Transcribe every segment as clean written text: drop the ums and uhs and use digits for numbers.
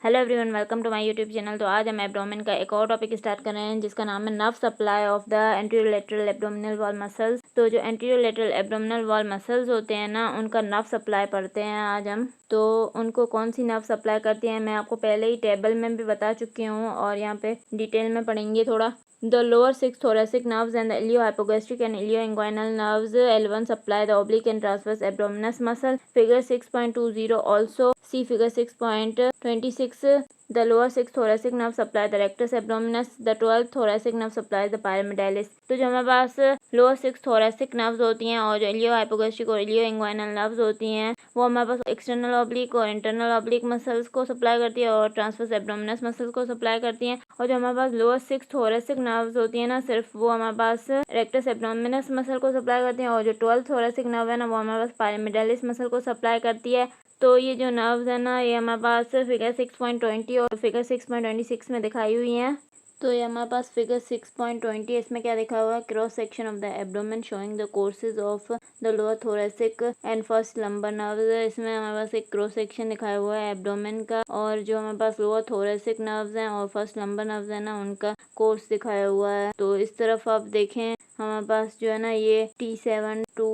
Hello everyone, welcome to my YouTube channel. तो आज हम एब्डोमेन का एक और टॉपिक स्टार्ट कर रहे हैं जिसका नाम है nerve supply of the anterior lateral abdominal wall muscles. तो जो anterior lateral abdominal wall muscles होते हैं ना, उनका नर्व सप्लाई पढ़ते हैं आज हम। तो उनको कौन सी नर्व सप्लाई करती हैं मैं आपको पहले ही टेबल में भी बता चुकी हूँ और यहाँ पे डिटेल में पढ़ेंगे थोड़ा। The lower six thoracic nerves and the iliohypogastric and ilioinguinal nerves L1 supply the oblique and transverse abdominis muscle. Figure 6.20 also see figure 6.26. The lower six thoracic nerve supply the rectus abdominis. The 12th thoracic nerve supplies the pyramidalis. तो जो हमारे पास lower six thoracic nerves होती हैं और जो iliohypogastric और ilioinguinal nerves होती हैं वो हमारे पास एक्सटर्नल ऑब्लिक और इंटरनल ऑब्लिक मसल्स को सप्लाई करती है और ट्रांसवर्स एब्डोमिनस मसल्स को सप्लाई करती हैं। और जो हमारे पास लोअर सिक्स thoracic नर्व्स होती है ना, सिर्फ वो हमारे पास रेक्टस एब्डोमिनस मसल को सप्लाई करती हैं और जो 12th thoracic नर्व है ना वो हमारे पास पायरामिडालिस मसल को सप्लाई करती है। तो ये जो नर्व्स है ना ये हमारे पास फिगर 6.20 और फिगर 6.26 में दिखाई हुई हैं। तो ये हमारे पास फिगर 6.20 इसमें क्या दिखा हुआ है, cross section of the abdomen showing the courses of the lower thoracic and first lumbar nerves. इसमें हमारे पास एक क्रॉस सेक्शन दिखाया हुआ है एब्डोमेन का और जो हमारे पास लोअर थोरेसिक नर्व्स हैं और फर्स्ट लंबर नर्व्स है ना उनका कोर्स दिखाया हुआ है। तो इस तरफ आप देखें हमारे पास जो है ना ये T7 to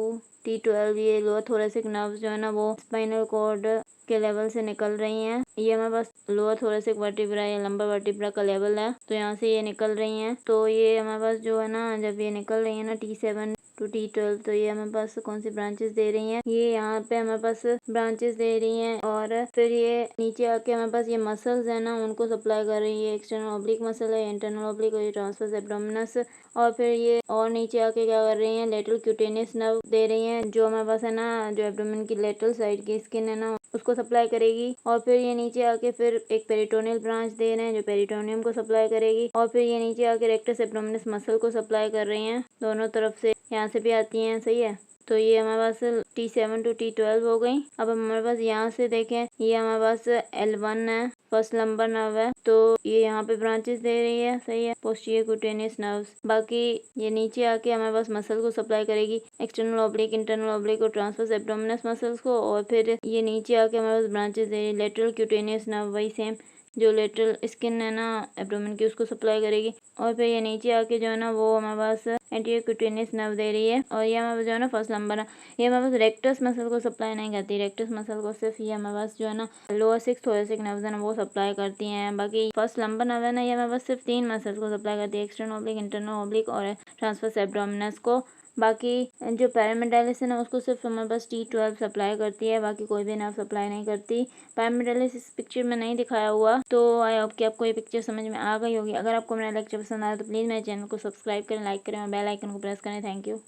T12 ये लोअर थोरेसिक नर्व्स जो है ना वो स्पाइनल कॉर्ड के लेवल से निकल रही हैं। ये हमारे पास लोअर थोरेसिक वर्टिब्रा या लंबर वर्टिब्रा का लेवल है, तो यहाँ से ये निकल रही हैं। तो ये हमारे पास जो है ना जब ये निकल रही है ना T7 टू T12 तो ये हमारे पास कौन सी ब्रांचेस दे रही हैं, ये यहाँ पे हमारे पास ब्रांचेस दे रही हैं और फिर ये नीचे आके हमारे पास ये मसल्स है ना उनको सप्लाई कर रही है। एक्सटर्नल ऑब्लिक मसल है, इंटरनल ऑब्लिक और ट्रांसवर्स एब्डोमिनस। और फिर ये और नीचे आके क्या कर रही हैं, लेटरल क्यूटेनियस नर्व दे रही हैं जो हमारे पास है ना जो एब्डोमेन की लेटरल साइड की स्किन है ना उसको सप्लाई करेगी। और फिर ये नीचे आके फिर एक पेरिटोनियल ब्रांच दे रहे हैं जो पेरिटोनियम को सप्लाई करेगी। और फिर ये नीचे आके रेक्टस एब्डोमिनस मसल को सप्लाई कर रही हैं, दोनों तरफ से यहाँ से भी आती हैं। सही है, तो ये हमारे पास T7 टू T12 हो गई। अब हमारे पास यहाँ से देखें ये हमारे पास L1 है, फर्स्ट लंबर नर्व है, तो ये यहाँ पे ब्रांचेस दे रही है। सही है, पोस्टीरियर क्यूटेनियस नर्व्स। बाकी ये नीचे आके हमारे पास मसल को सप्लाई करेगी, एक्सटर्नल ऑब्लिक, इंटरनल ऑब्लिक और ट्रांसवर्स एब्डोमिनस मसल्स को। और फिर ये नीचे आके हमारे पास ब्रांचेस दे रही है, लेटरल क्यूटेनियस नर्व वही सेम जो लेटरल स्किन है ना एब्डोमेन की उसको सप्लाई करेगी। और फिर ये नीचे आके जो है ना वो हमारे पास एंटीरियर क्यूटेनियस नर्व दे रही है और ये हमारे पास जो है ना फर्स्ट लंबर है, ये हमारे पास रेक्टस मसल को सप्लाई नहीं करती। रेक्टस मसल को सिर्फ ये हमारे पास जो है ना लोअर सिक्स थोरेसिक नर्व्स है ना वो सप्लाई करती हैं। बाकी फर्स्ट लंबर नर्व है ना ये हमारे पास सिर्फ 3 मसल्स को सप्लाई करती है, एक्सटर्नल ऑब्लिक, इंटरनल ऑब्लिक और ट्रांसवर्स एब्डोमिनस को। बाकी जो पैरामिडालिस है ना उसको सिर्फ हमारे पास T12 सप्लाई करती है, बाकी कोई भी नर्व सप्लाई नहीं करती। पैरामिडालिस इस पिक्चर में नहीं दिखाया हुआ। तो आई होप कि आपको ये पिक्चर समझ में आ गई होगी। अगर आपको मेरा लेक्चर पसंद आया तो प्लीज़ मेरे चैनल को सब्सक्राइब करें, लाइक करें और बेल आइकन को प्रेस करें। Thank you.